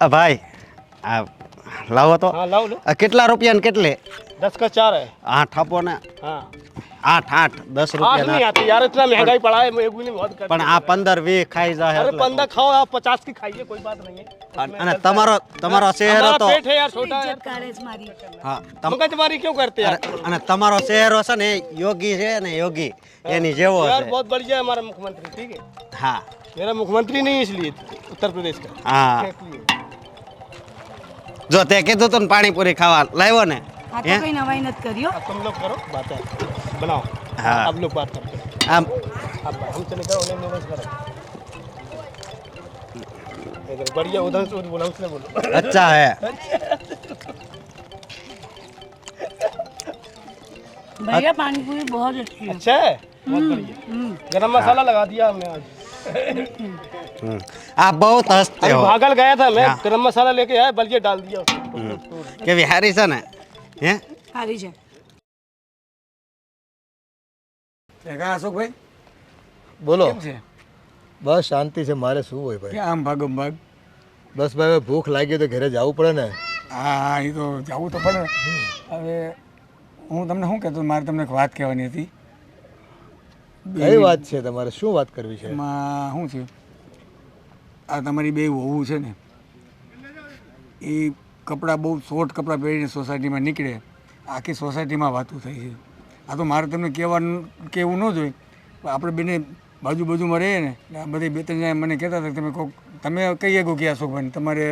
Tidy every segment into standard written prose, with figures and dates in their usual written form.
ભાઈ આ લાવો તો हाँ लाओ लो આ કેટલા રૂપિયા ને કેટલે 10 का 4 है 8 આપો ને हाँ 8 10 आठ રૂપિયા नहीं आती यार इतना महंगाई पड़ा है मैं भी नहीं बहुत करते પણ આ 15 20 ખાઈ જાય अरे એટલે. 15 खाओ आप 50 की खाइए कोई बात नहीं है અને તમારો શહેર हमारा હતો पेट है यार छोटा है इज्जत काढ़े છે મારી હા मगजमारी क्यों करते यार અને તમારો શહેરો છે ને યોગી છે ને યોગી એની જેવો यार છે बहुत बढ़िया है हमारा मुख्यमंत्री ठीक है હા मेरा मुख्यमंत्री नहीं है इसलिए उत्तर प्रदेश का હા इसलिए। જો તે કીધું તું ને પાણીપુરી ખાવા લાવ્યો ને આ તો કઈ નવાઈ નથી કર્યો अब तुम लोग करो बात बनाओ हाँ। अब लोग बात करते हैं આમ अब हम चले करो उन्हें निवेश करो इधर बढ़िया उधर से बोला उसने बोलो અચ્છા હે भैया पानी पूरी बहुत अच्छी है अच्छा है बहुत बढ़िया गरम मसाला लगा दिया हमने आज આ बहुत હસતે अभी हो भागल गया था मैं हाँ। गरम मसाला लेके आया बल्कि डाल दिया उसको કેવી હારી છે ને હે सारी है અશોકભાઈ बोलो કેમ છે બસ શાંતિ છે મારે શું હોય ભાઈ ક્યાં આમ ભાગમ ભાગ બસ ભાઈ હવે ભૂખ લાગી તો ઘરે જવું પડે ને હા એ તો જવું તો પડે હવે હું તમને શું કહેતો મારે તમને એક વાત કહેવાની હતી કઈ વાત છે તમારે શું વાત કરવી છે એમાં શું છે આ તમારી બે વહુ છે ને એ કપડાં બહુ શોર્ટ કપડાં પહેરીને સોસાયટીમાં નીકળે આખી સોસાયટીમાં વાતું થઈ છે આ તો મારે તમને કહેવું ન જોઈએ પણ આપણે બેને બાજુમાં રહીએ ને એટલે આ બધી બે ત્રણ જણા મને કહેતા હતા કે તમે કહી શકો કે અશોકભાઈને તમારે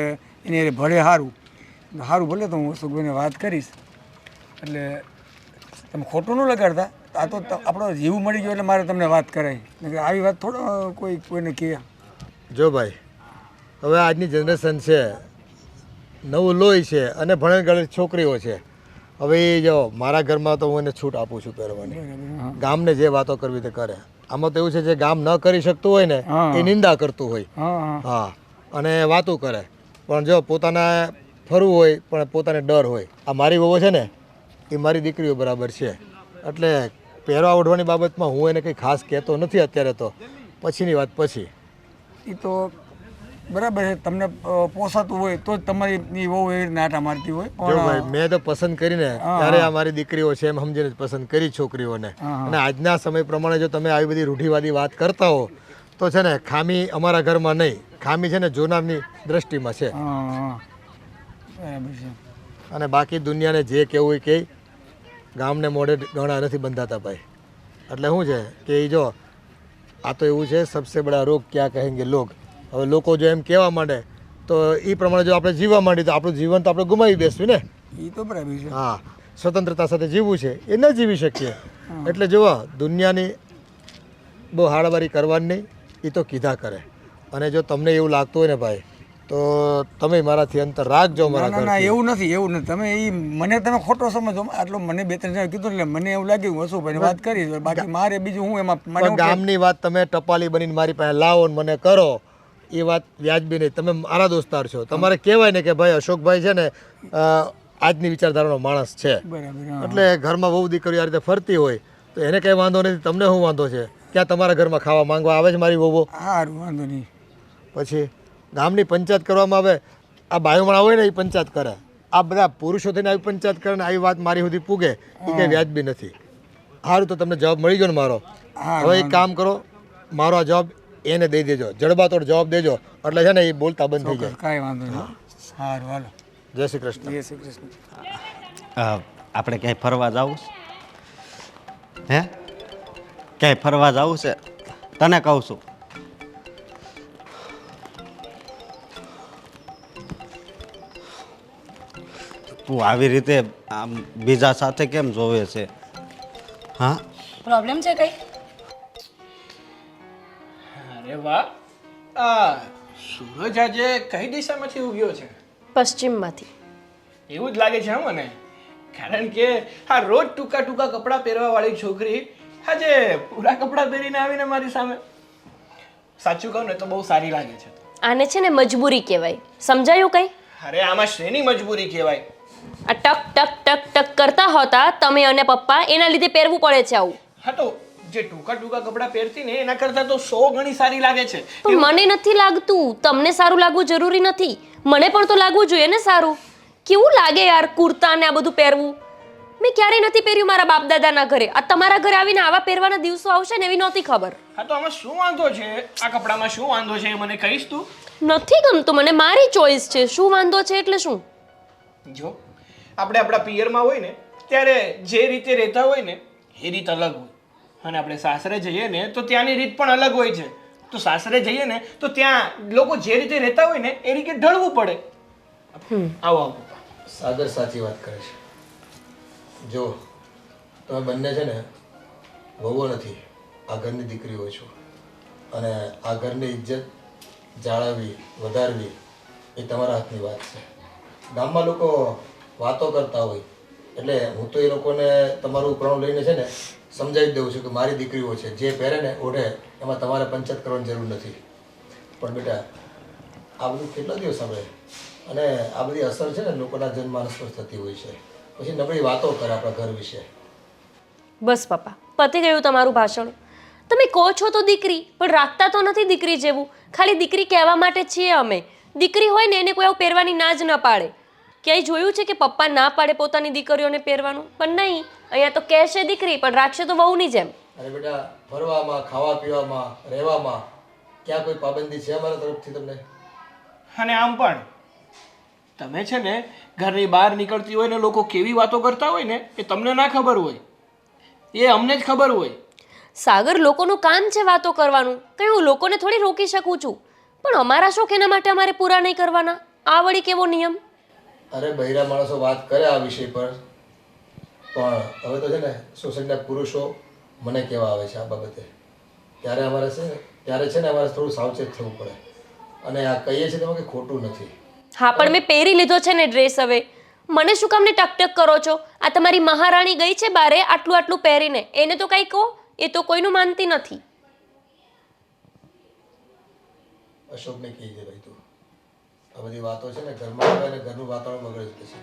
એને ભળે સારું ભલે તો હું અશોકભાઈને વાત કરીશ એટલે તમે ખોટું ન લગાડતા આ તો આપણો જીવ મળી ગયો એટલે મારે તમને વાત કરાય નહીંતર આવી વાત થોડો કોઈને કહે જો ભાઈ હવે આજની જનરેશન છે નવું લોહી છે અને ભણેલ ગણેલ છોકરીઓ છે હવે એ જો મારા ઘરમાં તો હું એને છૂટ આપું છું પહેરવાની ગામને જે વાતો કરવી તે કરે આમાં તો એવું છે જે ગામ ન કરી શકતું હોય ને હા. એ નિંદા કરતું હોય હા હા હા અને વાતું કરે પણ જો પોતાના ફરવું હોય પણ પોતાને ડર હોય આ મારી વહુ છે ને એ મારી દીકરીઓ બરાબર છે એટલે પહેરવા ઓઢવાની બાબતમાં હું એને કંઈ ખાસ કહેતો નથી અત્યારે તો પછીની વાત પછી એ તો બરાબર છે તમને પોસાતું હોય તો જ તમારી વહુ એવી રીતે આટા મારતી હોય જો ભાઈ મેં તો પસંદ કરીને ત્યારે આ મારી દીકરીઓ છે એમ સમજીને જ પસંદ કરી છોકરીઓને અને આજના સમય પ્રમાણે જો તમે આવી બધી રૂઢિવાદી વાત કરતા હો તો છે ને ખામી અમારા ઘરમાં નહીં ખામી છે ને જોનારની દ્રષ્ટિમાં છે હા બરાબર છે અને બાકી દુનિયાને જે કહેવું એ કહે ગામને મોઢે ગણા નથી બંધાતા ભાઈ એટલે શું છે કે એ જો આ તો એવું છે સબસે બડા રોગ ક્યાં કહેંગે લોગ હવે લોકો જો એમ કહેવા માંડે તો એ પ્રમાણે જો આપણે જીવવા માંડીએ તો આપણું જીવન તો આપણે ગુમાવી બેસવું ને એ તો બરાબર છે હા સ્વતંત્રતા સાથે જીવવું છે એ ન જીવી શકીએ એટલે જુઓ દુનિયાની બહુ હાડાબારી કરવાની નહીં એ તો કીધા કરે અને જો તમને એવું લાગતું હોય ને ભાઈ તો તમે મારાથી અંતર રાખજો ના મારા ના ના ઘરથી. એવું નથી તમે એ મને તમે ખોટો સમજો આટલો મને બે ત્રણ જણા કીધું એટલે મને એવું લાગ્યું હું અશોકભાઈને વાત કરીશ બાકી મારે બીજું હું એમાં મને પણ એવું કે- ગામની વાત તમે ટપાલી બનીને મારી પાસે લાવો ને મને કરો એ વાત વ્યાજબી નહીં તમે મારા દોસ્તાર છો તમારે કહેવાય ને કે ભાઈ અશોકભાઈ છે ને આજની વિચારધારાનો માણસ છે બરાબર હા. એટલે ઘરમાં બહુ દીકરીઓ આ રીતે ફરતી હોય તો એને કંઈ વાંધો નથી તમને શું વાંધો છે ક્યાં તમારા ઘરમાં ખાવા માંગવા આવે છે મારી વહુ સારું વાંધો નહીં પછી ગામની પંચાયત કરવામાં આવે આ બાયુમણા હોય ને એ પંચાયત કરે આ બધા પુરુષો થઈને આવી પંચાયત કરે ને આવી વાત મારી સુધી પૂગે એ કંઈ વ્યાજબી નથી સારું તો તમને જવાબ મળી ગયો ને મારો હવે એક કામ કરો મારો આ જવાબ એને દઈ દેજો જડબાતોડ જવાબ દેજો એટલે છે ને એ બોલતા બંધ થઈ જાય કાંઈ વાંધો નહીં સારું હાલો જય શ્રી કૃષ્ણ જય શ્રી કૃષ્ણ આપણે ક્યાંય ફરવા જવું છે હે ક્યાંય ફરવા જવું છે તને કહું છું તું આવી રીતે આમ બીજા સાથે કેમ જોવે છે હા પ્રોબ્લેમ છે કઈ અરે વાહ આ સૂરજ આજે કઈ દિશામાંથી ઉગ્યો છે પશ્ચિમમાંથી એવું જ લાગે છે હં મને કારણ કે આ રોજ ટૂંકા ટૂંકા કપડાં પહેરવાવાળી છોકરી આજે પૂરા કપડાં પહેરીને આવીને મારી સામે સાચું કહું ને તો બહુ સારી લાગે છે આને છે ને મજબૂરી કહેવાય સમજાયું કઈ અરે આમાં શેની મજબૂરી કહેવાય આ ટક ટક ટક ટક કરતા હોતા તમે અને પપ્પા એના લીધે પહેરવું પડે છે આવું હા તો જે ટૂંકા ટૂંકા કપડાં પહેરતી ને એના કરતાં તો 100 ગણી સારી લાગે છે. પણ મને નથી લાગતું તમને સારું લાગવું જરૂરી નથી. મને પણ તો લાગવું જોઈએ ને સારું. કેવું લાગે યાર કુર્તા ને આ બધું પહેરવું. મેં ક્યારેય નથી પહેર્યું મારા બાપ દાદાના ઘરે. આ તમારા ઘરે આવીને આવા પહેરવાના દિવસો આવશે ને એવી નહોતી ખબર. હા તો આમાં શું વાંધો છે? આ કપડામાં શું વાંધો છે એ મને કહીશ તું? નથી ગમતું મને, મારી ચોઈસ છે. શું વાંધો છે એટલે શું? જો આપણે આપણા પિયરમાં હોય ને ત્યારે જે રીતે રહેતા હોય ને એ રીત અલગ હોય, અને આપણે સાસરે જઈએ ને તો ત્યાંની રીત પણ અલગ હોય છે. તો સાસરે જઈએ ને તો ત્યાં લોકો જે રીતે રહેતા હોય ને એ રીતે ઢળવું પડે. આવો આવો પપ્પા. સાગર સાચી વાત કરે છે. જો તમે બંને છે ને વહુઓ નથી, આ ઘરની દીકરીઓ છો, અને આ ઘરની ઇજ્જત જાળવવી વધારવી એ તમારા હાથની વાત છે. ગામમાં લોકો વાતો કરતા હોય એટલે હું તો એ લોકોને તમારું ઉપરાણું લઈને છે ને સમજાવી દઉં છું કે મારી દીકરીઓ છે, જે પહેરે ને ઓઢે એમાં તમારે પંચાયત કરવાની જરૂર નથી. પણ બેટા આ બધું કેટલા દિવસ સાંભળે, અને આ બધી અસર છે ને લોકોના જનમાનસ પર થતી હોય છે. પછી નબળી વાતો કરે આપણા ઘર વિશે. બસ પપ્પા, પતી ગયું તમારું ભાષણ. તમે કહો છો તો દીકરી, પણ રાખતા તો નથી દીકરી જેવું. ખાલી દીકરી કહેવા માટે છીએ અમે. દીકરી હોય ને એને કોઈ આવું પહેરવાની ના જ ન પાડે. ક્યાંય જોયું છે કે પપ્પા ના પાડે પોતાની દીકરીઓને પહેરવાનું? પણ નહીં, અહીંયા તો કહેશે દીકરી પણ રાખશે તો વહુની જેમ. અરે બેટા, ફરવામાં, ખાવા પીવામાં, રહેવામાં ક્યાં કોઈ પાબંદી છે અમારા તરફથી તમને? અને આમ પણ તમે છે ને ઘરની બહાર નીકળતી હોય ને લોકો કેવી વાતો કરતા હોય ને એ તમને ના ખબર હોય, એ અમને જ ખબર હોય. સાગર, લોકોનું કામ છે વાતો કરવાનું. કંઈ હું લોકોને થોડી રોકી શકું છું, પણ અમારા શોખ એના માટે અમારે પૂરા નહીં કરવાના. આ વળી કેવો નિયમ? અરે બહેરા માણસો વાત કરે આ વિષય પર, પણ હવે તો છે ને સોસાયટીના પુરુષો મને કહેવા આવે છે આ બાબતે. ત્યારે છે ને અમારે થોડું સાવચેત થવું પડે, અને આ કહીએ છીએ તેમાં કંઈ ખોટું નથી. હા, પણ મેં પહેરી લીધો છે ને ડ્રેસ. હવે મને શું કામને ટકટક કરો છો? આ તમારી મહારાણી ગઈ છે બારે આટલું આટલું પહેરીને, એને તો કંઈ કહો. એ તો કોઈનું માનતી નથી. અશોકને કહી દે ભાઈ તું, આ બધી વાતો છે ને ઘરમાં આવે ને ઘરનું વાતાવરણ બગડે છે.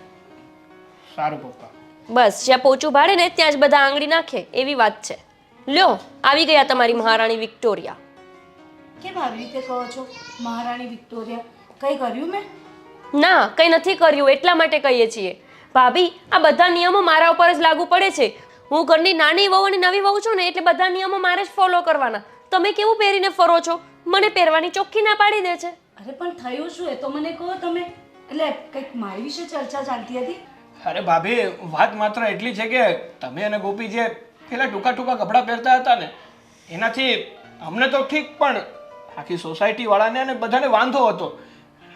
સારું પપ્પા. બસ જ્યાં પોચું ભાડે ને ત્યાં જ બધા આંગળી નાખે એવી વાત છે. લ્યો, આવી ગયા તમારી મહારાણી વિક્ટોરિયા. કેમ આવી રીતે કહો છો મહારાણી વિક્ટોરિયા? કંઈ કર્યું મેં? ના, કંઈ નથી કર્યું, એટલા માટે કહીએ છીએ. ભાભી, આ બધા નિયમો મારા ઉપર જ લાગુ પડે છે. હું ઘરની નાની વહુ અને નવી વહુ છું ને, એટલે બધા નિયમો મારે જ ફોલો કરવાના. તમે કેવું પહેરીને ફરો છો? મને પહેરવાની ચોખ્ખી ના પાડી દે છે. અરે પણ થયું શું એ તો મને કહો તમે. એટલે કંઈક મારી વિશે ચર્ચા ચાલતી હતી. અરે ભાભી, વાત માત્ર એટલી છે કે તમે અને ગોપી જે પેલા ટૂંકા ટૂંકા કપડાં પહેરતા હતા ને એનાથી અમને તો ઠીક, પણ આખી સોસાયટી વાળાને અને બધાને વાંધો હતો.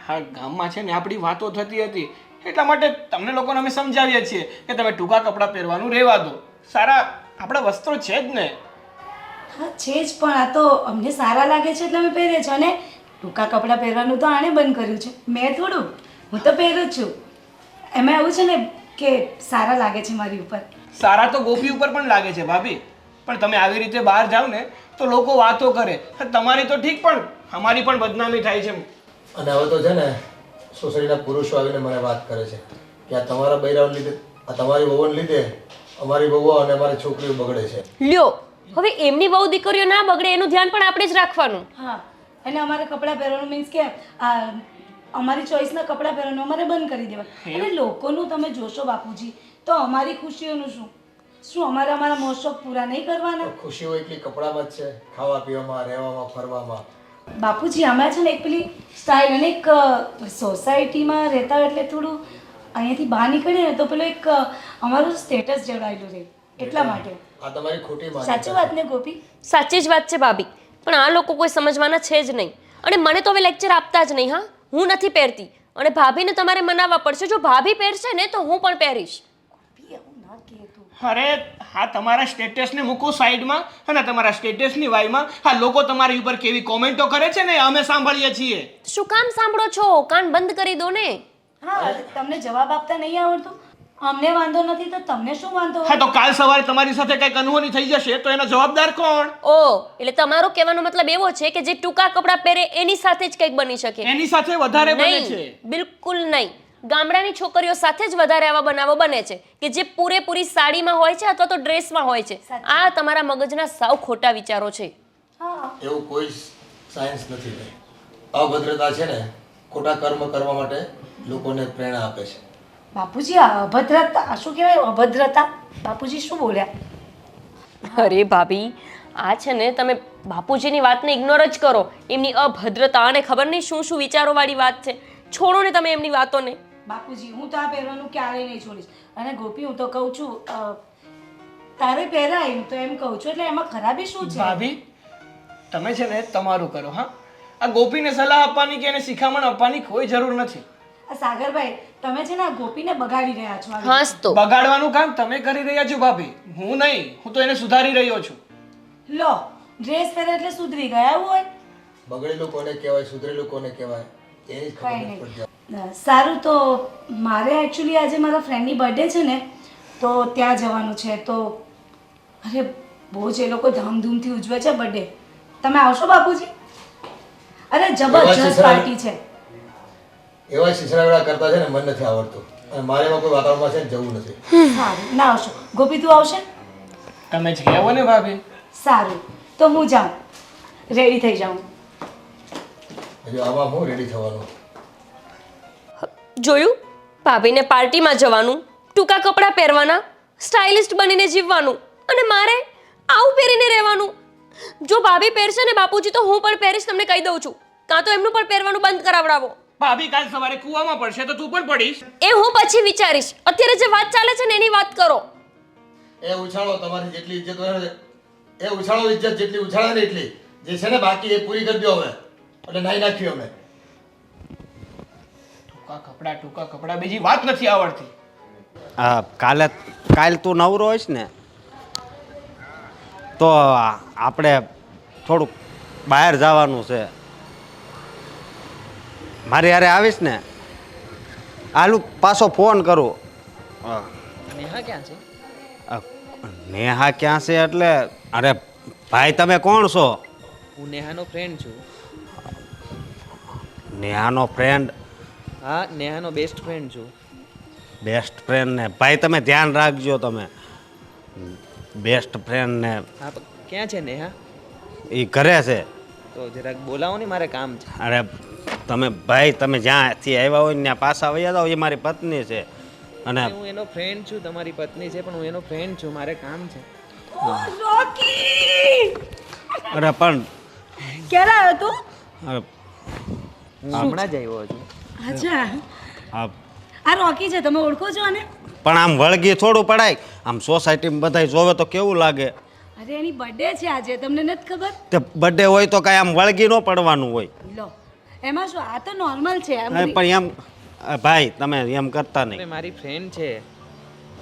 હા, ગામમાં છે ને આપણી વાતો થતી હતી, એટલા માટે તમને લોકોને અમે સમજાવીએ છીએ કે તમે ટૂંકા કપડાં પહેરવાનું રહેવા દો. સારા આપણા વસ્ત્રો છે જ ને. હા છે જ, પણ આ તો અમને સારા લાગે છે એટલે અમે પહેરીએ છીએ. અને ટૂંકા કપડાં પહેરવાનું તો આણે બંધ કર્યું છે, મેં થોડું. હું તો પહેરું જ છું. એમાં એવું છે ને કે સારા લાગે છે મારી ઉપર. સારા તો ગોપી ઉપર પણ લાગે છે ભાભી, પણ તમે આવી રીતે બહાર જાઓ ને તો લોકો વાતો કરે. તમારી તો ઠીક, પણ અમારી પણ બદનામી થાય છે. અને હવે તો છે ને સોસાયટીના પુરુષો આવીને મને વાત કરે છે કે આ તમારા બૈરાઓને લીધે, આ તમારી વહુને લીધે અમારી વહુઓ અને અમારી છોકરીઓ બગડે છે. લ્યો, હવે એમની બહુ દીકરીઓ ના બગડે એનું ધ્યાન પણ આપણે જ રાખવાનું. હા, અને અમારે કપડાં પહેરવાનું મીન્સ કે અમારી ચોઈસના કપડાં પહેરવાનું અમારે બંધ કરી દેવા. અને લોકોનું તમે જોશો બાપુજી, તો અમારી ખુશીઓનું શું? શું અમારે અમારા મોજ-શોખ પૂરા નહીં કરવાના? ખુશીઓ એટલી કપડામાં જ છે, ખાવા પીવામાં, રહેવામાં, ફરવામાં. બાપુજી, અમે છે ને એક પેલી સ્ટાઇલ, અને એક સોસાયટીમાં રહેતા હોય એટલે થોડું અહીંયાથી બહાર નીકળીએ ને તો પેલો એક અમારું સ્ટેટસ જળવાયેલું રહે, એટલા માટે. આ તમારી ખોટી માન્યતા સાચી વાત ને ગોપી? સાચી જ વાત છે ભાભી, પણ આ લોકો કોઈ સમજવાના છે જ નહીં. અને મને તો હવે લેક્ચર આપતા જ નહીં. હા, હું નથી પહેરતી, અને ભાભીને તમારે મનાવવા પડશે. જો ભાભી પહેરશે ને તો હું પણ પહેરીશ. ગોપી, એવું ના કહે તું. અરે હા, તમારા સ્ટેટસને મૂકો સાઈડમાં, અને તમારા સ્ટેટસની વાયમાં હા લોકો તમારી ઉપર કેવી કોમેન્ટો કરે છે ને અમે સાંભળીએ છીએ. શું કામ સાંભળો છો? કાન બંધ કરી દો ને. હા, તમને જવાબ આપતા નહીં આવડતું? અમને વાંધો નથી તો તમને શું વાંધો? હા, તો કાલ સવારે તમારી સાથે કંઈક અનહોની થઈ જશે તો એનો જવાબદાર કોણ? ઓ, એટલે તમારો કહેવાનો મતલબ એવો છે કે જે ટૂંકા કપડાં પહેરે એની સાથે જ કંઈક બની શકે? એની સાથે વધારે બને છે. નહીં, બિલકુલ નહીં. ગામડાની છોકરીઓ સાથે જ વધારે આવા બનાવો બને છે કે જે પૂરેપૂરી સાડીમાં હોય છે અથવા તો ડ્રેસમાં હોય છે. આ તમારા મગજના સાવ ખોટા વિચારો છે. હા એવું કોઈ સાયન્સ નથી ભાઈ. અભદ્રતા છે ને ખોટા કર્મ કરવા માટે લોકોને પ્રેરણા આપે છે. બાપુજી આ અભદ્રતા શું કહેવાય અભદ્રતા બાપુજી શું બોલ્યા? અરે ભાભી આ છે ને તમે બાપુજીની વાતને ઇગ્નોર જ કરો. એમની અભદ્રતા અને ખબર નહીં શું શું વિચારોવાળી વાત છે. છોડો ને તમે એમની વાતોને. બાપુજી હું તો આ પહેરવાનું ક્યારેય નહીં છોડીશ. અને ગોપી હું તો કહું છું તારે પહેરાય હું તો એમ કહું છું એટલે એમાં ખરાબી શું છે? ભાભી તમે છે ને તમારું કરો. હા, આ ગોપીને સલાહ આપવાની કે એને શિખામણ આપવાની કોઈ જરૂર નથી. આ સાગરભાઈ તમે છે ને આ ગોપીને બગાડી રહ્યા છો આવી હાસ તો બગાડવાનું કામ તમે કરી રહ્યા છો ભાભી, હું નહીં. હું તો એને સુધારી રહ્યો છું. રીતે. લો ડ્રેસ પહેરે એટલે સુધરી ગયા એવું હોય? બગડેલું કોને કહેવાય, સુધરેલું કોને કહેવાય એની જ ખબર કઈ નથી પડતી. નહીં સારું તો મારે એકચ્યુઅલી આજે મારા ફ્રેન્ડની બર્થડે છે ને તો ત્યાં જવાનું છે તો અરે બહુ જ એ લોકો ધામધૂમથી ઉજવે છે બર્થડે. તમે આવશો બાપુજી? અરે જબરજસ્ત પાર્ટી છે. એવા શિશરાવડા કરતા છે ને મન નથી આવડતું અને મારે એમાં કોઈ વાતાવરણમાં છે ને જવું નથી. સારું ના આવશો. ગોપી તું આવશે? તમે જ કહેવો ને ભાભી. સારું તો હું જાઉં રેડી થઈ જાઉં. હજુ આમાં હું રેડી થવાનું. જોયું? ભાભીને પાર્ટીમાં જવાનું, ટૂંકા કપડાં પહેરવાના, સ્ટાઇલિસ્ટ બનીને જીવવાનું અને મારે આવું પહેરીને રહેવાનું. જો ભાભી પહેરશે ને બાપુજી તો હું પણ પહેરીશ, તમને કહી દઉં છું. કાં તો એમનું પણ પહેરવાનું બંધ કરાવડાવો. ભાભી કાલ સવારે કૂવામાં પડશે તો તું પણ પડીશ. એ હું પછી વિચારીશ. અત્યારે જે વાત ચાલે છે ને એની વાત કરો. એ ઉછાળો તમારી જેટલી ઇજ્જત હોય ને એ ઉછાળો ઇજ્જત જેટલી ઉછાળે ને એટલી જે છે ને બાકી એ પૂરી કરી દો હવે એટલે નાઈ નાખ્યું અમે. ટૂંકા કપડા બીજી વાત નથી આવડતી. કાલ તું નવરો હોઈશ ને તો આપણે થોડુંક બહાર જવાનું છે. મારી હારે આવીશ ને આલુ પાછો ફોન કરું. નેહા ક્યાં છે? નેહા ક્યાં છે એટલે અરે ભાઈ તમે કોણ છો? હું નેહાનો ફ્રેન્ડ છું. નેહાનો ફ્રેન્ડ? હા, નેહાનો બેસ્ટ ફ્રેન્ડ છું. બેસ્ટ ફ્રેન્ડ ને ભાઈ તમે ધ્યાન રાખજો. તમે બેસ્ટ ફ્રેન્ડ ને હા, ક્યાં છે નેહા? એ ઘરે છે. તો જરાક બોલાવો ને, મારે કામ છે. અરે તમે ભાઈ તમે જ્યાંથી આવ્યા હોય ને ત્યાં પાછા વયા જાઓ. એ મારી પત્ની છે અને હું એનો ફ્રેન્ડ છું. તમારી પત્ની છે પણ હું એનો ફ્રેન્ડ છું. મારે કામ છે. રોકી અરે પણ ક્યારે આવ્યો તું? અરે, હું હમણાં જ આવ્યો છું. અચ્છા આ આ રોકી છે તમે ઓળખો છો આને? પણ આમ વળગી થોડું પડાય. આમ સોસાયટીમાં બધા જોવે તો કેવું લાગે? અરે એની બર્થડે છે આજે તમને નથી ખબર? તે બર્થડે હોય તો કાંઈ આમ વળગી ન પડવાનું હોય. લો એમાં શું આ તો નોર્મલ છે એમ અરે પણ એમ ભાઈ તમે એમ કરતા અરે નહીં. મારી ફ્રેન્ડ છે.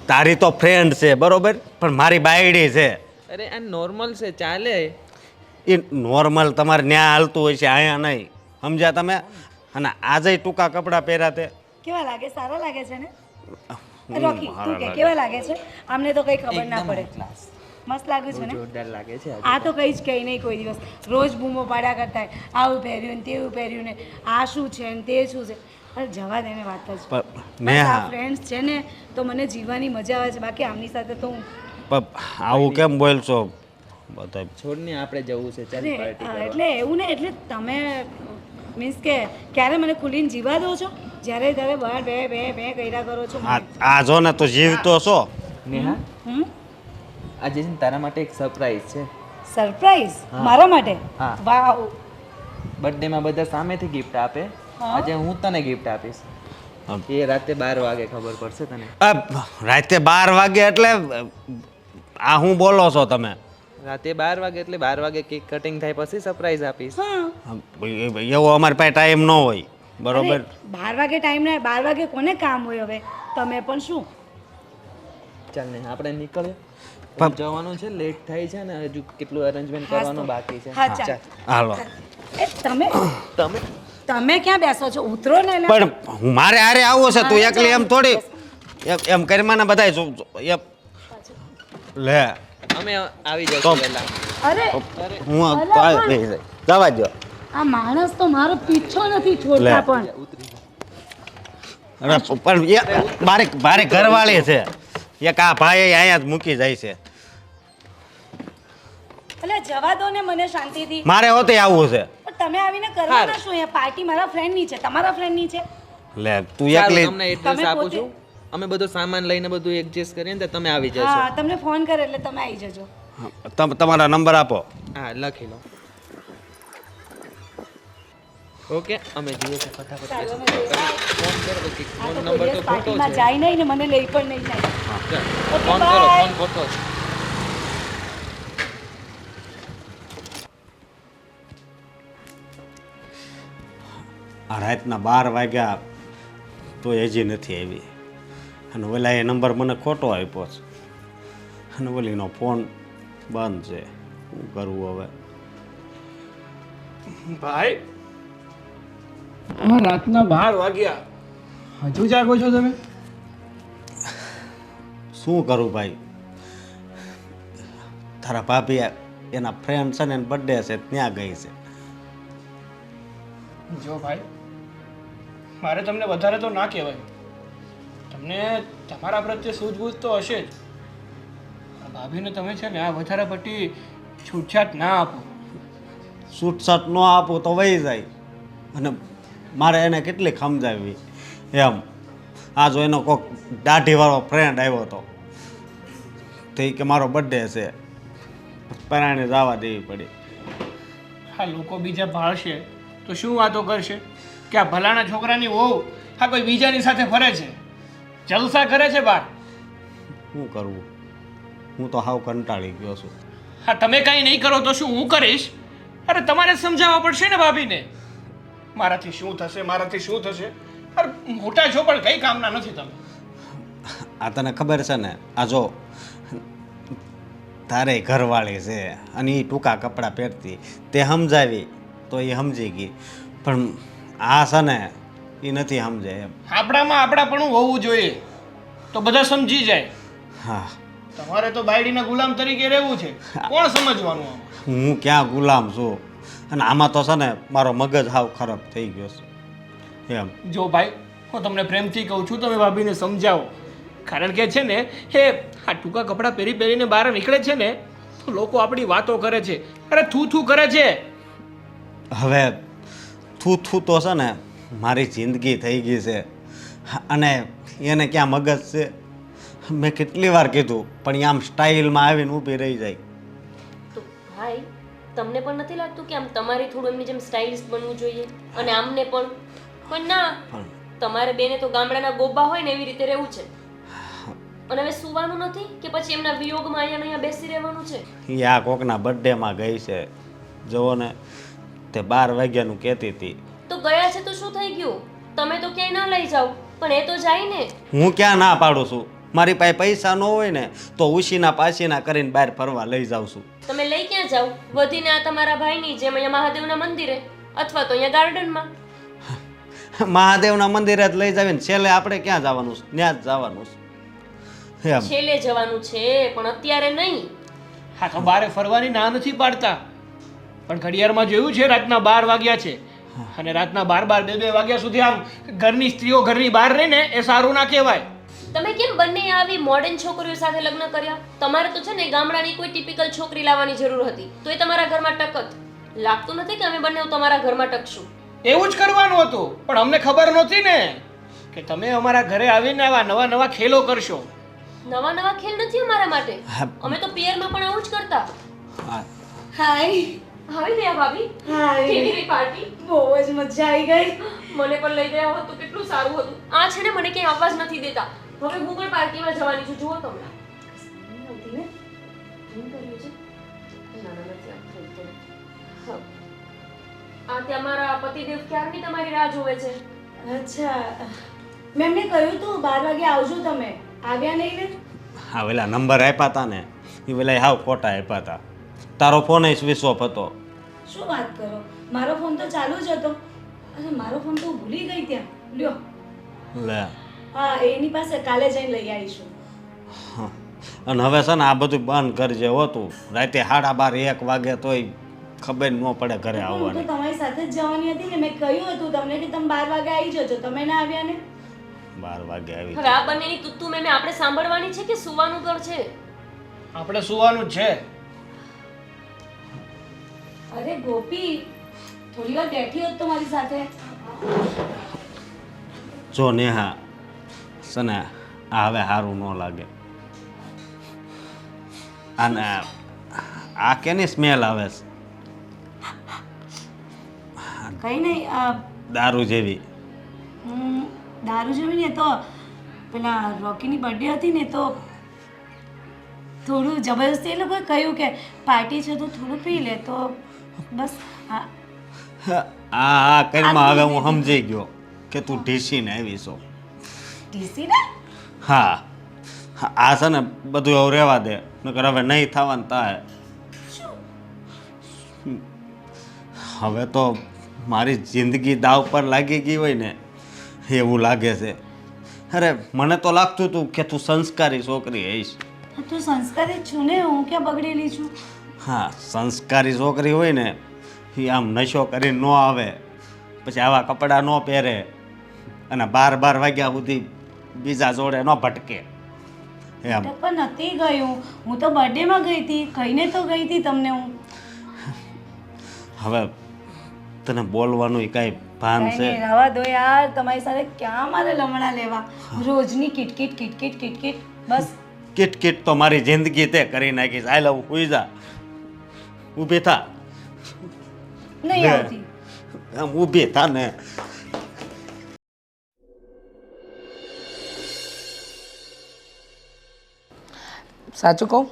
તારી તો ફ્રેન્ડ છે બરોબર પણ મારી બાયડી છે. અરે આ નોર્મલ છે, ચાલે. એ નોર્મલ તમારે ન્યા હાલતું હોય છે અહીંયા નહીં. સમજ્યા તમે? અને આજે ટૂંકા કપડાં પહેર્યા તે કેવા લાગે? સારા લાગે છે ને? રોકી તું કે કેવા લાગે છે? આમને તો કઈ ખબર ના પડે. મસ્ત લાગે છે ને? જોરદાર લાગે છે. આ તો કઈ જ કઈ નહીં કોઈ દિવસ રોજ બૂમો પાડ્યા કરતા હોય. આવું પહેર્યું ને તેવું પહેર્યું ને આ શું છે ને તે શું છે. અરે જવા દે ને વાત જ. પણ નેહા ફ્રેન્ડ્સ છે ને તો મને જીવવાની મજા આવે છે બાકી આમની સાથે તો હું પણ આવું કેમ બોલશો બધા? છોડ ને, આપણે જવું છે. ચાલ અરે, પાર્ટી હા, કરવા. એટલે એવું ને એટલે તમે મીન્સ કે ક્યારે મને ખુલીને જીવા દો છો? જ્યારે ત્યારે બહાર બે બે બે કર્યા કરો છો મને. આ જો ને તો જીવતો છો. નેહા, હમ આજે છે ને તારા માટે એક સરપ્રાઈઝ છે. સરપ્રાઈઝ મારા માટે? હા. વાવ બર્થડે માં બધા સામેથી ગિફ્ટ આપે. આજે હું તને ગિફ્ટ આપીશ. એ રાતે 12 વાગે ખબર પડશે તને. રાતે 12 વાગે એટલે આ હું બોલો છો તમે? રાતે 12 વાગે એટલે 12 વાગે કેક કટિંગ થાય પછી સરપ્રાઈઝ આપીશ. એવો અમારી પાસે ટાઈમ ન હોય બરોબર. 12 વાગે ટાઈમ ના 12 વાગે કોને કામ હોય હવે? તમે પણ શું? ચાલ ને આપણે નીકળીએ. જવાનું છે, લેટ થાય છે ને હજુ કેટલું અરેન્જમેન્ટ કરવાનું બાકી છે. હા ચાલ. હાલો. એ તમે તમે તમે ક્યાં બેસો છો? ઉતરો ને એલા. પણ હું મારે હારે આવો છે તું એકલી એમ થોડી એમ કરી મને બધાય એમ લે અમે આવી તો- જઈશું પહેલા. અરે હું જવા દો. આ માણસ તો મારો પીછો નથી છોડતા લે. પણ અરે પણ મારે ઘરવાળી છે એક આ ભાઈ અહીંયા જ મૂકી જાય છે એટલે જવા દો ને મને શાંતિથી. મારે હોતે આવવું છે પણ તમે આવીને કરવાના શું? અહીંયા પાર્ટી મારા ફ્રેન્ડની છે, તમારા ફ્રેન્ડની છે. લે તું સારું, એકલી તમને એડ્રેસ તમે આપું પોતે- છું. અમે બધું સામાન લઈને બધું એડજસ્ટ કરીને તો તમે આવી જશો. હા, તમને ફોન કરે એટલે તમે આવી જજો. તમારા નંબર આપો. હા, લખી લો. ઓકે, અમે જઈએ છીએ ફટાફટ. ચાલો, અમે જઈએ. ફોન કરો પછી. આ ફોન તો નંબર કોઈ તો દિવસ ખોટો પાર્ટીમાં છે. જાય નહીં ને મને લઈ પણ નહીં જાય. ચાલ, Okay, ફોન કરો, bye. ફોન ખોટો છે. આ રાતના 12 વાગ્યા તો હજી નથી આવી અને ઓલા એ નંબર મને ખોટો આપ્યો છે અને ઓલીનો ફોન બંધ છે. શું કરવું હવે? ભાઈ રાતના 12 વાગ્યા હજુ જાગો છો તમે? શું કરું ભાઈ? તારા ભાભી એના ફ્રેન્ડ છે ને બર્થડે છે ત્યાં ગઈ છે. જો ભાઈ મારે તમને વધારે તો ના કહેવાય, તમને તમારા પ્રત્યે સૂઝબૂઝ તો હશે જ. આ ભાભીને તમે છે ને આ વધારે પડતી છૂટછાટ ના આપો. છૂટછાટ ન આપું તો વહી જાય અને મારે એને કેટલી સમજાવી એમ. આ જો એનો કોઈક દાઢીવાળો ફ્રેન્ડ આવ્યો હતો તે કે મારો બર્થડે છે, પરાણે જવા દેવી પડી. આ લોકો બીજા ભાળશે તો શું વાતો કરશે કે આ ભલાના છોકરાની વહુ આ કોઈ બીજાની સાથે ફરે છે, જલસા કરે છે બહાર. શું કરવું? હું તો હાવ કંટાળી ગયો છું. હા, તમે કાંઈ નહીં કરો તો શું હું કરીશ? અરે તમારે સમજાવવા પડશે ને ભાભીને. મારાથી શું થશે, મારાથી શું થશે? અરે મોટા છો પણ કઈ કામના નથી તમે. આ તને ખબર છે ને, આ જો તારે ઘરવાળી છે અને એ ટૂંકા કપડાં પહેરતી તે સમજાવી તો એ સમજી ગઈ, પણ આ છે ને એ નથી સમજે એમ. આપણામાં આપણાપણું હોવું જોઈએ તો બધા સમજી જાય. હા, તમારે તો બાયડીના ગુલામ તરીકે રહેવું છે. કોણ સમજવાનું આમાં? હું ક્યાં ગુલામ છું અને આમાં તો છે ને મારો મગજ હાવ ખરાબ થઈ ગયો છે એમ. જો ભાઈ હું તમને પ્રેમથી કહું છું, તમે ભાભીને સમજાવો. કારણ કે છે ને એ આ ટૂંકા કપડાં પહેરી પહેરીને બહાર નીકળે છે ને તો લોકો આપણી વાતો કરે છે, અરે થૂ થૂ કરે છે. હવે થૂ થૂ તો છે ને મારી જિંદગી થઈ ગઈ છે અને એને ક્યાં મગજ છે? મેં કેટલી વાર કીધું પણ એ આમ સ્ટાઇલમાં આવીને ઊભી રહી જાય. તો ભાઈ તમને પણ નથી લાગતું કે આમ તમારે થોડું એમની જેમ સ્ટાઇલિશ બનવું જોઈએ અને આમને પણ ના, તમારે બેને તો ગામડાના ગોબા હોય ને એવી રીતે રહેવું છે. અને હવે સુવાનું નથી કે પછી એમના વિયોગમાં અહીંયા બેસી રહેવાનું છે? એ આ કોકના બર્થડેમાં ગઈ છે જુઓ ને, તે 12 વાગ્યાનું કહેતી હતી. તો ગયા છે તો શું થઈ ગયું? તમે તો ક્યાંય ના લઈ જાઓ પણ એ તો જાય ને. હું ક્યાં ના પાડું છું? મારી પાસે પૈસા ન હોય ને તો ઉશીના પાસીના કરીને બહાર ફરવા લઈ જાઉં છું. તમે લઈ ક્યાં જાઓ? વધીને આ તમારા ભાઈની જેમ અહીંયા મહાદેવના મંદિરે અથવા તો અહીંયા ગાર્ડનમાં. મહાદેવના મંદિરે જ લઈ જાવીને છેલ્લે આપણે ક્યાં જવાનું છે? ત્યાં જ જવાનું છે એમ. છેલ્લે જવાનું છે પણ અત્યારે નહીં. હા તો બારે ફરવાની ના નથી પાડતા, પણ ઘડિયાળમાં જોયું છે રાતના 12 વાગ્યા છે અને રાતના 12 2 વાગ્યા સુધી આમ ઘરની સ્ત્રીઓ ઘરની બહાર રહીને એ સારું ના કહેવાય. તમે કેમ બંને આવી મોડર્ન છોકરીઓ સાથે લગ્ન કર્યા? તમારે તો છે ને ગામડાની કોઈ ટિપિકલ છોકરી લાવવાની જરૂર હતી તો એ તમારા ઘરમાં ટકત. લાગતું નથી કે અમે બંને તમારા ઘરમાં ટકશું. એવું જ કરવાનું હતું પણ અમને ખબર નહોતી ને કે તમે અમારા ઘરે આવીને આવા નવા નવા ખેલો કરશો. નવા નવા ખેલ નથી અમારા માટે. અમે તો પિયરમાં પણ આવું જ કરતા. હા, હાય. આવી ગયા ભાભી? હાય. કેવી રહી પાર્ટી? બહુ જ મજા આવી ગઈ. મને પણ લઈ ગયા હોત તો કેટલું સારું હતું. આ છે ને મને ક્યાંય આવવા જ નથી દેતા. હવે હું પણ પાર્ટીમાં જવાની છું. જુઓ તમે. આ ત્યાં મારા પતિદેવ ક્યારની તમારી રાહ જોવે છે. અચ્છા, મેં એમને કહ્યું તું 12 વાગે આવજો, તમે આવ્યા નહીં ને? હા, પેલા નંબર આપ્યા હતા ને એ પેલા હાવ ખોટા આપ્યા હતા. તારો ફોન સ્વિચ ઓફ હતો. શું વાત કરો? મારો ફોન તો ચાલુ જ હતો. અરે મારો ફોન તો હું ભૂલી ગઈ ત્યાં. લ્યો. લે હા, એની પાસે કાલે જઈને લઈ આવીશું. હા. અને હવે છે ને આ બધું બંધ કરજે હોતું. રાતે 12:30 1 વાગે તોય ખબર ન પડે ઘરે હું તો આવવાની. તમારી સાથે જ જવાની હતી ને. મેં કહ્યું હતું તમને કે તમે 12 વાગે આવી જજો, તમે ના આવ્યા ને. 12 વાગે આવી હવે આ બંનેની તુત્તુ મેં આપણે સાંભળવાની છે કે સુવાનું ઘર છે? આપણે સુવાનું જ છે. અરે ગોપી, થોડી વાર બેઠી હોત તો મારી સાથે. જો નેહા સને આ હવે સારું ન લાગે. અને આ કેની સ્મેલ આવે છે? કઈ નહીં, દારૂ જેવી. દારૂ જેવી ને તો પેલા રોકીની બર્થડે હતી ને તો થોડું જબરદસ્તી એ લોકોએ કહ્યું કે પાર્ટી છે તો થોડું પી લે તો બસ. આ કરીમાં હવે હું સમજી ગયો કે તું ઢીસીને આવી છો. ટીસી ને હા આ છે ને બધું એવું રહેવા દે, નકર હવે નહીં થવાનું થાય. હવે તો મારી જિંદગી દાવ પર લાગી ગઈ હોય ને એવું લાગે છે. અરે મને તો લાગતું હતું કે તું સંસ્કારી છોકરી હઈશ. તું સંસ્કારી જ છું ને, હું ક્યાં બગડેલી છું? હા સંસ્કારી છોકરી હોય ને એ આમ નશો કરીને ન આવે, પછી આવા કપડાં ન પહેરે અને 12 વાગ્યા સુધી બીજા જોડે ન ભટકે એમ. પણ નથી ગયું, હું તો બર્થડેમાં ગઈ હતી, કહીને તો ગઈ હતી તમને હું. હવે તને બોલવાનું કાંઈ ભાન કઈ છે? નહીં, રહેવા દો યાર, તમારી સાથે ક્યાં મારે લમણા લેવા? રોજની કિટકિટ કિટકિટ કિટકિટ બસ. કિટ કિટ તો મારી જિંદગી તે કરી નાખીશ. આઈ લવ ઉઈ જા, ઊભી થા. નહીં આવતી. આમ ઊભી થા ને. સાચું કહું,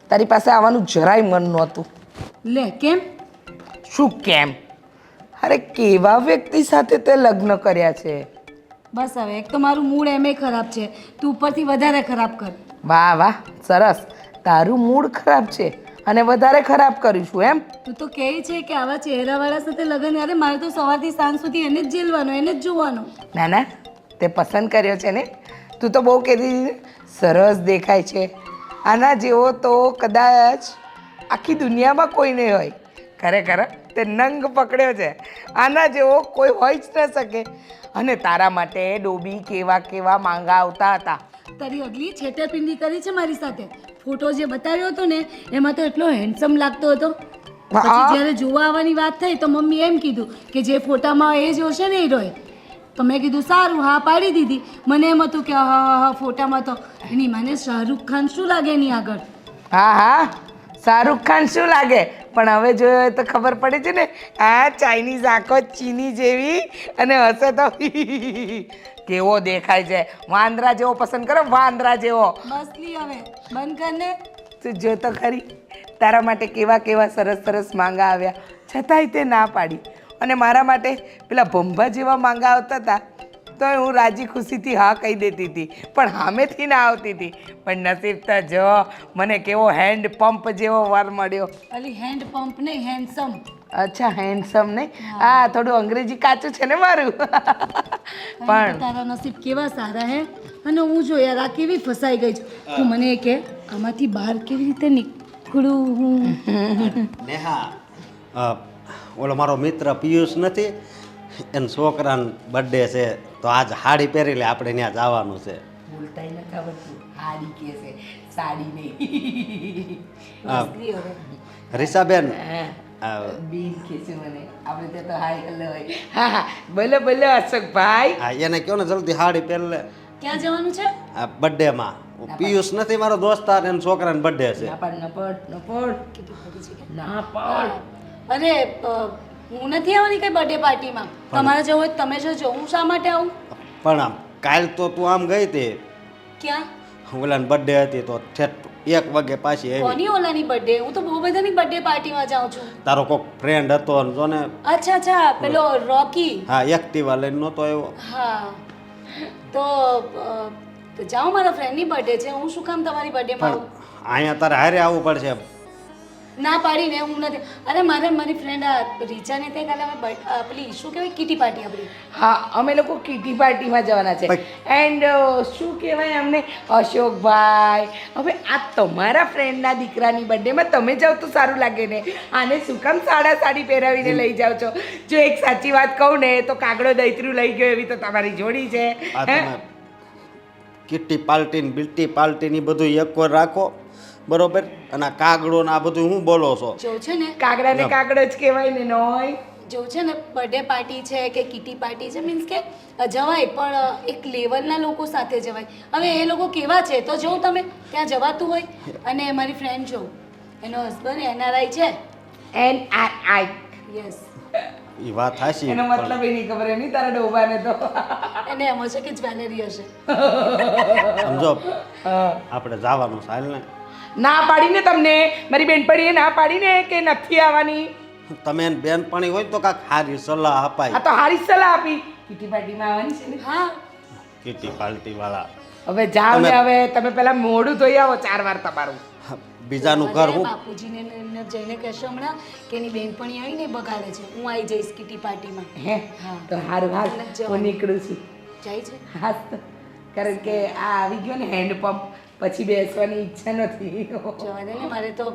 તારી પાસે આવવાનું જરાય મન નહોતું. લે કેમ? શું કેમ? અરે કેવા વ્યક્તિ સાથે તે લગ્ન કર્યા છે? બસ હવે, એક તો મારું મૂડ એમે ખરાબ છે, તું ઉપરથી વધારે ખરાબ કર. વાહ વાહ, સરસ. તારું મૂડ ખરાબ છે અને વધારે ખરાબ કરીશું એમ? તું તો કહે છે કે આવા ચહેરાવાળા સાથે લગ્ન, અરે મારે તો સવારથી સાંજ સુધી એને જ જેલવાનો, એને જ જોવાનો. ના ના, તે પસંદ કર્યો છે ને. તું તો બહુ કહેતી સરસ દેખાય છે, આના જેવો તો કદાચ આખી દુનિયામાં કોઈ નહીં હોય. ખરેખર તે નંગ પકડ્યો છે, આના જેવો કોઈ હોઈ જ ન શકે. અને તારા માટે ડોબી કેવા કેવા માંગા આવતા હતા. તારી અગલી છેતરપિંડી કરી છે મારી સાથે. ફોટો જે બતાવ્યો હતો ને એમાં તો એટલો હેન્ડસમ લાગતો હતો. પછી જ્યારે જોવા આવવાની વાત થઈ તો મમ્મી એમ કીધું કે જે ફોટામાં એ જોશે ને હીરોએ. તો મેં કીધું સારું, હા પાડી દીધી. મને એમ હતું કે હા ફોટામાં તો એની મને શાહરૂખ ખાન શું લાગે એની આગળ. હા હા, શાહરૂખ ખાન શું લાગે, પણ હવે જોયો હોય તો ખબર પડે છે ને. આ ચાઇનીઝ આંખો ચીની જેવી અને હશે તો કેવો દેખાય છે. વાંદરા જેવો પસંદ કરો, વાંદરા જેવો. બસ લી હવે, બંધ કર ને. તું જો તો ખરી, તારા માટે કેવા કેવા સરસ સરસ માંગા આવ્યા, છતાંય તે ના પાડી. અને મારા માટે પેલા ભંભા જેવા માંગા આવતા હતા તો હું રાજી ખુશીથી હા કહી દેતી હતી, પણ સામેથી ના આવતી હતી. પણ નસીબ તો જો મને કેવો હેન્ડ પંપ જેવો વર મળ્યો. અલી હેન્ડ પંપ નહીં, હેન્ડસમ. અચ્છા, હેન્ડસમ નહીં. હા, થોડું અંગ્રેજી કાચું છે ને મારું. પણ તારા નસીબ કેવા સારા હે. અને હું જો યાર આ કેવી ફસાઈ ગઈ છું. તું મને એ કે આમાંથી બહાર કેવી રીતે નીકળું હું? નેહા, ઓલો મારો મિત્ર પિયુષ નથી, એના છોકરાનો બર્થડે છે તો આજ સાડી પહેરી લે, આપણે ત્યાં જવાનું છે. બોલતાય ન ખબર તું હાડી કે છે, સાડી નહીં. રીસાબેન, બીન કે છે મને, આપણે ત્યાં તો હાય હેલો હોય. હા હા, બોલો બોલો અશોકભાઈ. હા એને કહો ને જલ્દી સાડી પહેરી લે. ક્યાં જવાનું છે? આ બર્થડેમાં પિયુષ નથી મારો દોસ્તાર, એના છોકરાનો બર્થડે છે. ના પાડ, ન પડ, ન પડ, ના પડ. અરે હું નથી આવવાની કઈ બર્થડે પાર્ટીમાં. તમારે જવું હોય તો તમે જજો, હું શા માટે આવું? પણ આમ કાલ તો તું આમ ગઈ હતી, ક્યાં? ઓલાની બર્થડે હતી તો ઠેઠ 1 વાગે પાછી આવી. કોની ઓલાની બર્થડે? હું તો બહુ બધાની બર્થડે પાર્ટીમાં જાઉં છું. તારો કોઈક ફ્રેન્ડ હતો ને જો ને. અચ્છા અચ્છા, પેલો રોકી. હા, એક્ટિવા લઈને નહોતો આવ્યો. હા, તો જાઓ, મારા ફ્રેન્ડની બર્થડે છે, હું શું કામ તમારી બર્થડેમાં પણ આવું? અહીંયા તારે હારે આવવું પડશે. ના પાડીને હું નથી. અરે મારે મારી ફ્રેન્ડ આ રીચાને તે કાલે અમે પેલી શું કહેવાય કીટી પાર્ટી આપણી. હા અમે લોકો કીટી પાર્ટીમાં જવાના છે. એન્ડ શું કહેવાય અમને અશોકભાઈ, હવે આ તમારા ફ્રેન્ડના દીકરાની બર્થડેમાં તમે જાઓ તો સારું લાગે ને. આને શું કામ સાડી પહેરાવીને લઈ જાઓ છો? જો એક સાચી વાત કહું ને તો કાગડો દૈત્રું લઈ ગયો એવી તો તમારી જોડી છે. આ તમે કિટ્ટી પાર્ટી ને બિલ્ટી પાર્ટી ની બધું એકવાર રાખો, બરોબર? અને આ કાગડો ને આ બધું હું બોલો છો? જો છે ને કાગડાને કાગડો જ કહેવાય ને નોય. જો છે ને બર્થડે પાર્ટી છે કે કીટી પાર્ટી છે મીન્સ કે જવાય પણ એક લેવલના લોકો સાથે જવાય. હવે એ લોકો કેવા છે તો જો તમે ત્યાં જવાતું હોય. અને મારી ફ્રેન્ડ જો એનો હસબન્ડ NRI છે. NRI. યસ, એ વાત હાચી. એનો મતલબ એ નહીં ખબર એની તારા ડોબાને તો. એને એમ હશે કે જ્વેલરી હશે. સમજો આપણે જવાનું છે, હાલ ને. ના પાડીને તમને મારી બેનપણીએ ના પાડીને કે નથી આવવાની. તમે એને બેનપણી હોય તો કાંઈક સારી સલાહ આ અપાય. તો હારી સલાહ આપી. કીટી પાર્ટીમાં આવવાની છે ને. હા કિટ્ટી પાર્ટી વાળા હવે જાઓ ને, હવે તમે પેલા મોઢું ધોઈ આવો 4 વાર તમારું. બીજાનું ઘર હું બાપુજીને ને એમને જઈને કહેશો હમણાં કે એની બેનપણી આવીને બગાડે છે. હું આવી જઈશ કીટી પાર્ટીમાં. હે તો હારું હાલ હું નીકળું છું. જાય છે. હા તો કારણ કે આ આવી ગયો ને હેન્ડપંપ, પછી બેસવાની ઈચ્છા નથી. જવા દે ને, મારે તો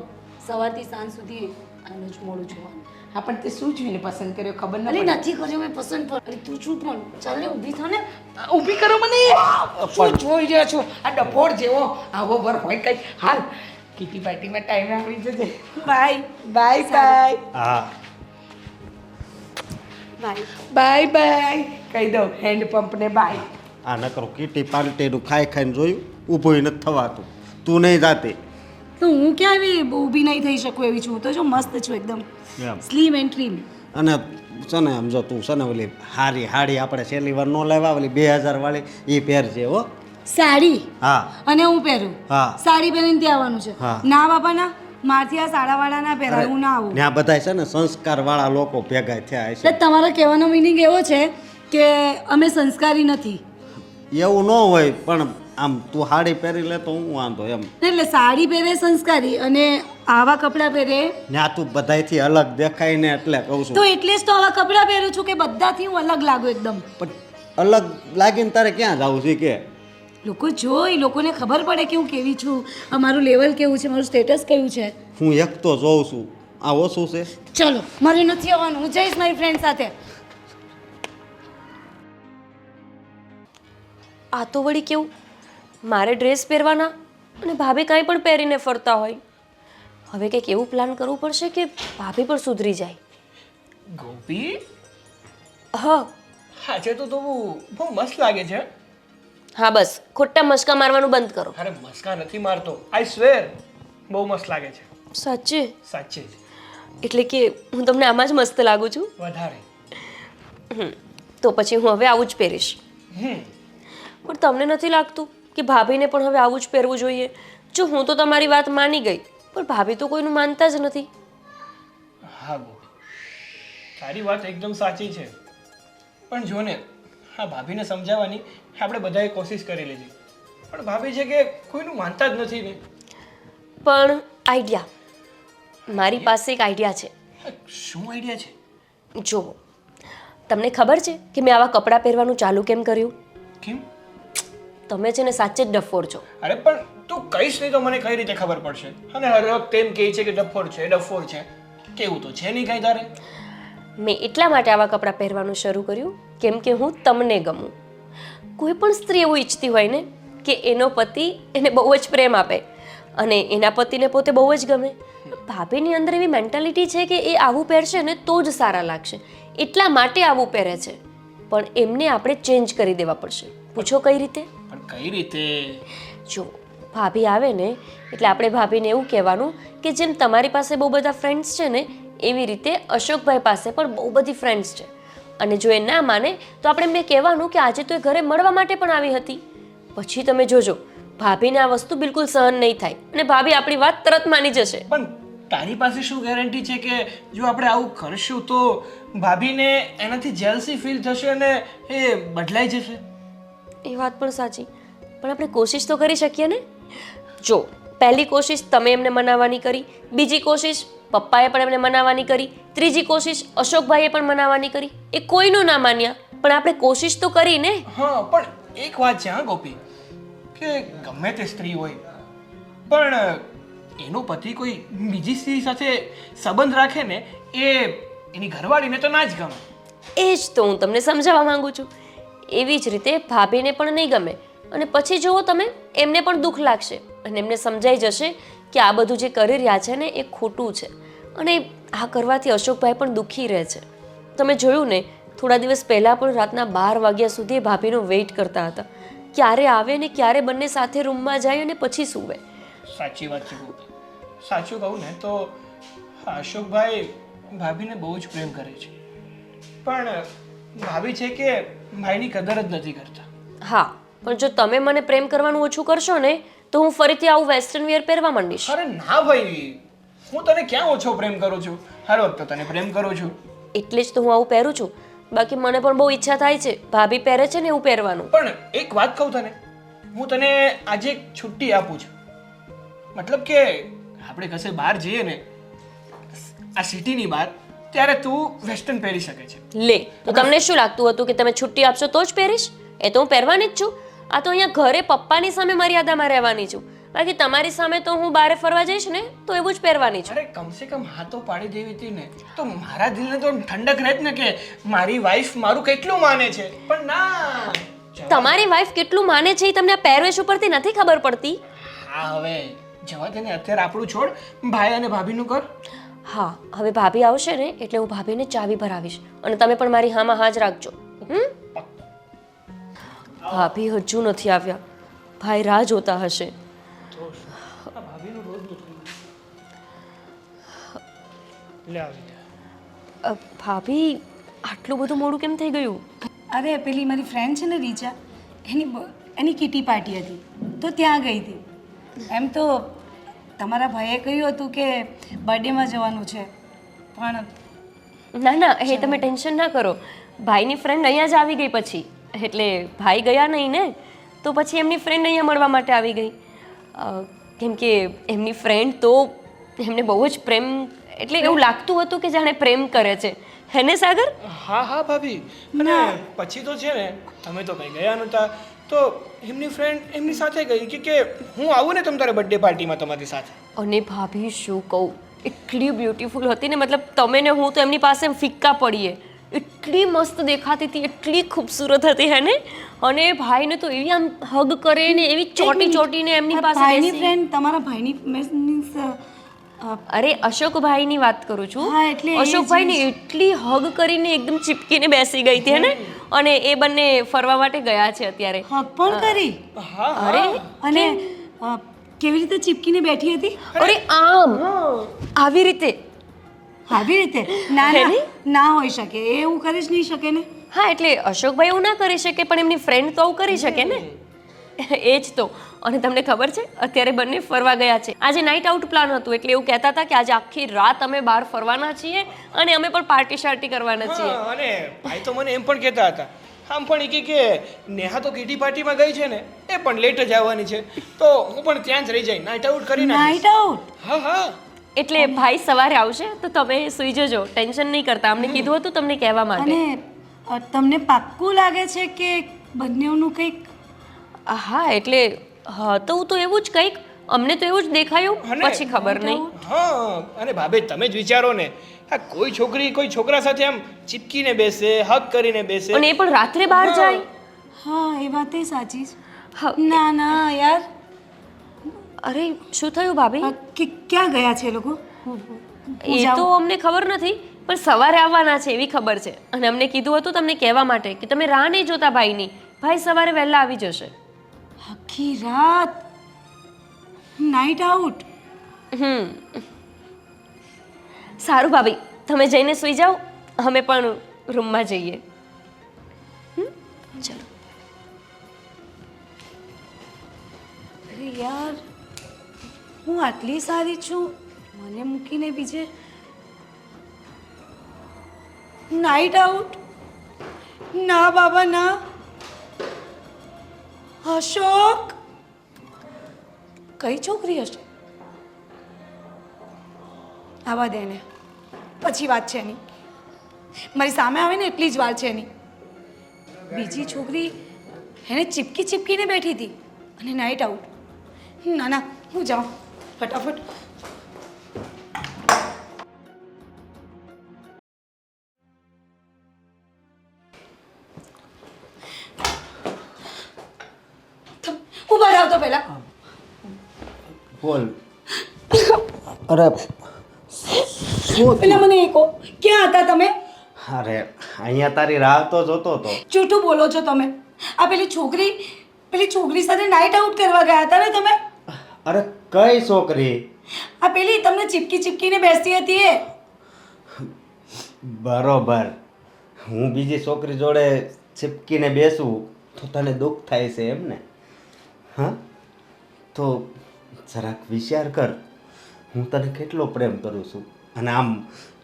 સવારથી સાંજ સુધી આનું જ મોડું જોવાનું. હા પણ તે શું જોઈને પસંદ કર્યો ખબર અરે નથી. નથી કર્યો મેં પસંદ પર. અરે તું ચૂપ પણ ચાલ ને ઊભી થો ને. ઊભી કરો મને. શું જોઈ રહ્યા છો? આ ડફોડ જેવો આવો બર હોય કઈ. હાલ કીટી પાર્ટીમાં ટાઈમે આવી જજે. બાય બાય બાય હા બાય. બાય બાય કહી દઉં હેન્ડપંપને બાય. આ નકરો કિટ્ટી પાર્ટીનું ખાઈ ખાઈને જોયું, ઊભું નથી થવાતું. તું નહીં જાતે તો હું ક્યાં આવી ઊભી નહીં થઈ શકું એવી છું. હું તો જો મસ્ત છું એકદમ એમ. Slim and trim. અને છે ને સમજો તું છે ને ઓલી હારી હાડી આપણે છેલ્લી વાર ન લેવા ઓલી 2000 વાળી એ પહેરજે હો. સાડી હા અને હું પહેરું. હા સાડી પહેરીને ત્યાં આવવાનું છે. હા. ના બાપા ના, મારથી આ સાડાવાળા ના પહેરાય. હું ના આવું. ત્યાં બધા છે ને સંસ્કાર વાળા લોકો ભેગા થયા હશે. એટલે તમારો કહેવાનો મિનિંગ એવો છે કે અમે સંસ્કારી નથી. એવું ન હોય પણ આમ તું હાડી પહેરી લે તો હું વાંધો એમ. એટલે સાડી પહેરે સંસ્કારી અને આવા કપડાં પહેરે ત્યાં તું બધાયથી અલગ દેખાય ને એટલે કહું છું. તો એટલે જ તો આવા કપડાં પહેરું છું કે બધાથી હું અલગ લાગુ એકદમ. પણ અલગ લાગીને તારે ક્યાં જવું છે કે? લોકો જોઈ, લોકોને ખબર પડે કે હું કેવી છું, અમારું લેવલ કેવું છે, મારું સ્ટેટસ કયું છે. હું એક તો જોઉં છું, આ ઓછું છે. ચલો મારે નથી આવવાનું, હું જઈશ મારી ફ્રેન્ડ સાથે. આ તો વળી કેવું, મારે ડ્રેસ પહેરવાના અને ભાભી કાંઈ પણ પહેરીને ફરતા હોય. હવે કંઈક એવું પ્લાન કરવું પડશે કે ભાભી પણ સુધરી જાય. ગોપી, હા આજે તો તું બહુ મસ્ત લાગે છે. હા બસ ખોટા મસ્કા મારવાનું બંધ કરો. અરે મસ્કા નથી મારતો, આઈ સ્વેર બહુ મસ્ત લાગે છે. સાચે? સાચે જ, એટલે કે હું તમને આમાં જ મસ્ત લાગુ છું. વધારે. તો પછી હું હવે આવું જ પહેરીશ. પણ તમને નથી લાગતું કે ભાભીને પણ હવે આવું જ પહેરવું જોઈએ? જો હું તો તમારી વાત માની ગઈ, પણ ભાભી તો કોઈનું માનતા જ નથી. હા ગોપી, તારી વાત એકદમ સાચી છે. પણ જો ને, હા ભાભીને સમજાવવાની આપણે બધાએ કોશિશ કરી લીધી, પણ ભાભી છે કે કોઈનું માનતા જ નથી ને. પણ આઈડિયા, મારી પાસે એક આઈડિયા છે. શું આઈડિયા છે? જુઓ, તમને ખબર છે કે મેં આવા કપડાં પહેરવાનું ચાલુ કેમ કર્યું? કેમ? તમે છે ને સાચે જ ડફોર છો. અરે પણ તું કહીશ નહીં તો મને કઈ રીતે ખબર પડશે? અને હર વખત તેમ કહે છે કે ડફોર છે ડફોર છે, કેવું તો છે નહીં કઈ તારે. મેં એટલા માટે આવા કપડાં પહેરવાનું શરૂ કર્યું કેમ કે હું તમને ગમું. કોઈ પણ સ્ત્રી એવું ઈચ્છતી હોય ને કે એનો પતિ એને બહુ જ પ્રેમ આપે અને એના પતિને પોતે બહુ જ ગમે. ભાભીની અંદર એવી મેન્ટાલિટી છે કે એ આવું પહેરશે ને તો જ સારા લાગશે, એટલા માટે આવું પહેરે છે. પણ એમને આપણે ચેન્જ કરી દેવા પડશે. પૂછો કઈ રીતે? પણ કઈ રીતે? જો ભાભી આવે ને એટલે આપણે ભાભીને એવું કહેવાનું કે જેમ તમારી પાસે બહુ બધા ફ્રેન્ડ્સ છે ને એવી રીતે અશોકભાઈ પાસે પણ બહુ બધી ફ્રેન્ડ્સ છે. અને જો એ ના માને તો આપણે એમને કહેવાનું કે આજે તો એ ઘરે મળવા માટે પણ આવી હતી. પછી તમે જોજો ભાભીને આ વસ્તુ બિલકુલ સહન નહીં થાય અને ભાભી આપણી વાત તરત માની જશે. પણ તારી પાસે શું ગેરંટી છે કે જો આપણે આવું કરશું તો ભાભીને એનાથી જેલસી ફીલ થશે અને એ બદલાઈ જશે? એ વાત પણ સાચી, પણ આપણે કોશિશ તો કરી શકીએ ને. જો પહેલી કોશિશ તમે એમને મનાવવાની કરી, બીજી કોશિશ પપ્પાએ પણ એમને મનાવવાની કરી, ત્રીજી કોશિશ અશોકભાઈએ પણ મનાવવાની કરી. એ કોઈનું ના માન્યા, પણ આપણે કોશિશ તો કરી ને. હા પણ એક વાત છે હા ગોપી, કે ગમે તે સ્ત્રી હોય પણ એનો પતિ કોઈ બીજી સ્ત્રી સાથે સંબંધ રાખે ને એ એની ઘરવાળીને તો ના જ ગમે. એ જ તો હું તમને સમજાવવા માંગુ છું. એવી જ રીતે ભાભીને પણ નહીં ગમે, અને પછી જુઓ તમે એમને પણ દુઃખ લાગશે અને એમને સમજાઈ જશે કે આ બધું જે કરી રહ્યા છે ને એ ખોટું છે, અને આ કરવાથી અશોકભાઈ પણ દુઃખી રહે છે. તમે જોયું ને, થોડા દિવસ પહેલાં પણ રાતના 12 વાગ્યા સુધી ભાભીનો વેઇટ કરતા હતા, ક્યારે આવે ને ક્યારે બંને સાથે રૂમમાં જાય અને પછી સૂવે. સાચી વાત છે ગોપી. સાચું કહું ને તો અશોકભાઈ ભાભીને બહુ જ પ્રેમ કરે છે, પણ ભાભી છે કે ભાઈની કદર જ નથી કરતા. હા, પણ જો તમે મને પ્રેમ કરવાનું ઓછું કરશો ને તો હું ફરીથી આવું વેસ્ટર્ન વેર પહેરવા માંડીશ. અરે ના ભાઈ, હું તને ક્યાં ઓછો પ્રેમ કરું છું? હર વખતે તને પ્રેમ કરું છું. એટલે જ તો હું આવું પહેરું છું. બાકી મને પણ બહુ ઈચ્છા થાય છે ભાભી પહેરે છે ને એવું પહેરવાનું. પણ એક વાત કહું તને, હું તને આજે એક છુટ્ટી આપું છું. મતલબ કે આપણે કશે બહાર જઈએ ને, આ સિટીની બહાર, ત્યારે તું વેસ્ટર્ન પહેરી શકે છે. લે, તો તમને શું લાગતું હતું કે તમે છુટ્ટી આપશો તો જ પહેરીશ? એ તો હું પહેરવાની જ છું. આ તો અહીંયા ઘરે પપ્પાની સામે મર્યાદામાં રહેવાની છું, બાકી તમારી સામે તો હું બહાર ફરવા જઈશ ને તો એવું જ પહેરવાની છું. અરે કમસે કમ હાથો પાડી દેવી હતી ને તો મારા દિલને તો ઠંડક રહે જ ને કે મારી વાઈફ મારું કેટલું માને છે. પણ ના, તમારી વાઈફ કેટલું માને છે એ તમને આ પહેરવેશ ઉપરથી નથી ખબર પડતી? હા હવે જવા દે ને, અત્યારે આપણું છોડ, ભાઈ અને ભાભીનું કર. હા, હવે ભાભી આવશે ને એટલે હું ભાભીને ચાવી ભરાવીશ અને તમે પણ મારી હામાં હાજ રાખજો. ભાભી હજુ નથી આવ્યા, ભાઈ રાહ જોતા હશે. ભાભી આટલું બધું મોડું કેમ થઈ ગયું? અરે પેલી મારી ફ્રેન્ડ છે ને રીચા, એની કિટી પાર્ટી હતી તો ત્યાં ગઈ હતી. એમ તો તમારા ભાઈએ કહ્યું હતું કે બર્થડેમાં જવાનું છે, પણ ના ના, એ તમે ટેન્શન ના કરો. ભાઈની ફ્રેન્ડ અહીંયા જ આવી ગઈ પછી, એટલે ભાઈ ગયા નહીં ને તો પછી એમની ફ્રેન્ડ અહીંયા મળવા માટે આવી ગઈ. કેમ કે એમની ફ્રેન્ડ તો એમને બહુ જ પ્રેમ, એટલે એવું લાગતું હતું કે જાણે પ્રેમ કરે છે. હે ને સાગર? હા હા ભાભી. અને પછી તો છે ને અમે તો કઈ ગયા નહોતા તો એમની ફ્રેન્ડ એમની સાથે ગઈ કે હું આવું ને તમારે બર્થડે પાર્ટીમાં તમારી સાથે. અને ભાભી શું કહું, એટલી બ્યુટીફુલ હતી ને, મતલબ તમે ને હું તો એમની પાસે ફિક્કા પડીએ. એટલી મસ્ત દેખાતી હતી, એટલી ખૂબસૂરત હતી હે ને. અને ભાઈને તો એવી આમ હગ કરે ને એવી ચોટી ચોટીને એમની પાસે ભાઈની બેસી. ફ્રેન્ડ, તમારા ભાઈની મીન્સ અરે અશોકભાઈની વાત કરું છું. હા, એટલે એ જ. અશોકભાઈને એટલી હગ કરીને એકદમ ચીપકીને બેસી ગઈ હતી હે ને. અને એ બંને ફરવા માટે ગયા છે અત્યારે. હક પણ કરી. અરે અને કેવી રીતે ચીપકીને બેઠી હતી? અરે આમ આવી રીતે. આવી રીતે? ના ના, ના હોઈ શકે, એ એવું કરી જ નહીં શકે ને. હા, એટલે અશોકભાઈ એવું ના કરી શકે, પણ એમની ફ્રેન્ડ તો આવું કરી શકે ને. એ જ તો. અને તમને ખબર છે અત્યારે બંને ફરવા ગયા છે. આજે નાઇટ આઉટ પ્લાન હતું, એટલે એવું કહેતા હતા કે આજે આખી રાત અમે બહાર ફરવાના છીએ અને અમે પણ પાર્ટી શાર્ટી કરવાના છીએ. અને ભાઈ તો મને એમ પણ કહેતા હતા, આમ પણ એ કહે કે નેહા તો કિટી પાર્ટીમાં ગઈ છે ને, એ પણ લેટ જ આવવાની છે, તો હું પણ ત્યાં જ રહી જાય, નાઇટ આઉટ કરી નાખીશ. Night out? હા હા. એટલે ભાઈ સવારે આવશે તો તમે સુઈ જજો, ટેન્શન નહીં કરતા. અમને કીધું હતું તમને કહેવા માટે. અને તમને પાક્કું લાગે છે કે બંનેનું કંઈક? હા, એટલે હતું તો એવું જ કંઈક, અમને તો એવું જ દેખાયું, પછી ખબર નહીં. હા, અને ભાભી તમે જ વિચારો ને, આ કોઈ છોકરી કોઈ છોકરા સાથે આમ ચીપકીને બેસે, હક કરીને બેસે, અને એ પણ રાત્રે બહાર જાય. હા, એ વાત એ સાચી છે. હા. ના ના યાર, અરે શું થયું ભાભી? ક્યાં ગયા છે એ લોકો? એ તો અમને ખબર નથી, પણ સવારે આવવાના છે એવી ખબર છે. અને અમને કીધું હતું તમને કહેવા માટે કે તમે રાહ નહીં જોતા ભાઈની, ભાઈ સવારે વહેલા આવી જશે. આખી રાત નાઇટ આઉટ? સારું ભાભી, તમે જઈને સૂઈ જાઓ, અમે પણ રૂમમાં જઈએ. ચલો. અરે યાર, હું આટલી સારી છું, મને મૂકીને બીજે નાઇટ આઉટ? ના બાબા ના. અશોક, કઈ છોકરી હશે? આવા દે ને, પછી વાત છે એની. મારી સામે આવે ને એટલી જ વાર છે એની. બીજી છોકરી એને ચીપકી ચીપકીને બેઠી હતી અને નાઇટ આઉટ. ના ના, હું જાઉં ફટાફટ. ઉભા રાવ તો પહેલા. બોલ. અરે પેલા મને એ કહો, ક્યાં હતા તમે? અરે અહીંયા તારી રાહ તો જોતો હતો. જૂઠું બોલો છો તમે. આ પેલી છોકરી સાથે નાઇટ આઉટ કરવા ગયા હતા ને તમે? અરે કઈ છોકરી? આ પેલી તમને ચીપકી ચીપકીને બેસતી હતી એ. બરોબર. હું બીજી છોકરી જોડે ચીપકીને બેસું તો તને દુઃખ થાય છે એમ ને? હા, તો જરાક વિચાર કર, હું તને કેટલો પ્રેમ કરું છું. અને આમ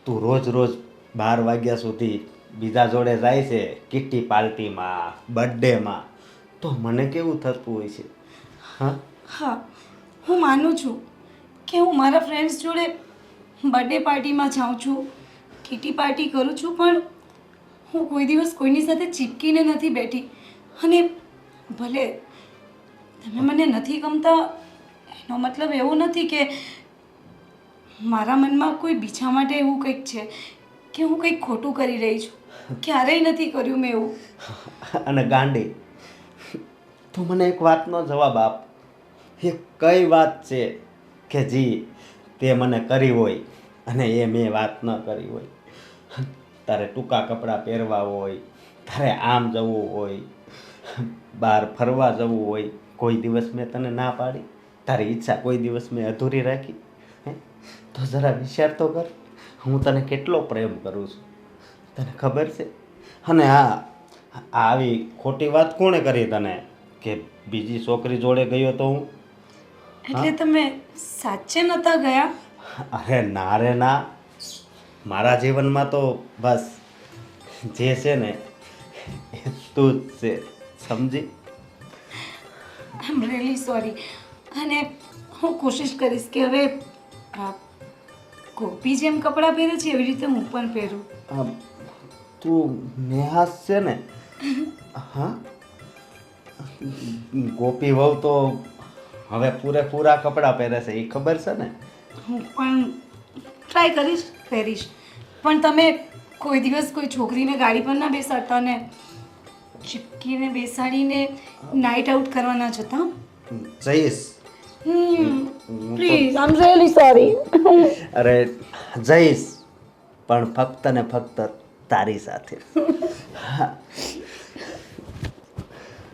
તું રોજ રોજ 12 વાગ્યા સુધી બીજા જોડે જાય છે કિટ્ટી પાર્ટીમાં, બર્થડેમાં, તો મને કેવું થતું હોય છે? હા હા, હું માનું છું કે હું મારા ફ્રેન્ડ્સ જોડે બર્થડે પાર્ટીમાં જાઉં છું, કિટી પાર્ટી કરું છું, પણ હું કોઈ દિવસ કોઈની સાથે ચીપકીને નથી બેઠી. અને ભલે તમે મને નથી ગમતા એનો મતલબ એવો નથી કે મારા મનમાં કોઈ બીજા માટે એવું કંઈક છે કે હું કંઈક ખોટું કરી રહી છું. ક્યારેય નથી કર્યું મેં એવું. અને ગાંડી, તું મને એક વાતનો જવાબ આપ. એ કઈ વાત છે કે જી તે મને કરી હોય અને એ મેં વાત ન કરી હોય? તારે ટૂંકા કપડાં પહેરવા હોય, તારે આમ જવું હોય, બહાર ફરવા જવું હોય, કોઈ દિવસ મેં તને ના પાડી? તારી ઈચ્છા કોઈ દિવસ મેં અધૂરી રાખી? હે? તો જરા વિચાર તો કર, હું તને કેટલો પ્રેમ કરું છું, તને ખબર છે? અને હા, આવી ખોટી વાત કોણે કરી તને કે બીજી છોકરી જોડે ગયો તો હું? એટલે તમે સાચે નહોતા ગયા? અરે ના રે ના, મારા જીવનમાં તો બસ જે છે ને એ તું જ છે, સમજી? આઈ એમ રિયલી સોરી. અને હું કોશિશ કરીશ કે હવે ગોપી જેમ કપડાં પહેરે છે એવી રીતે હું પણ પહેરું. તું નેહાસ છે ને? હા, ગોપી વહુ તો હવે પૂરેપૂરા કપડાં પહેરે છે, એ ખબર છે ને? હું પણ ટ્રાય કરીશ, પહેરીશ. પણ તમે કોઈ દિવસ કોઈ છોકરીને ગાડી પર ના બેસાડતા ને ચીપકીને બેસાડીને નાઇટ આઉટ કરવા ના જતા? જઈશ. Please, I am really sorry. અરે જઈશ, પણ ફક્ત ને ફક્ત તારી સાથે.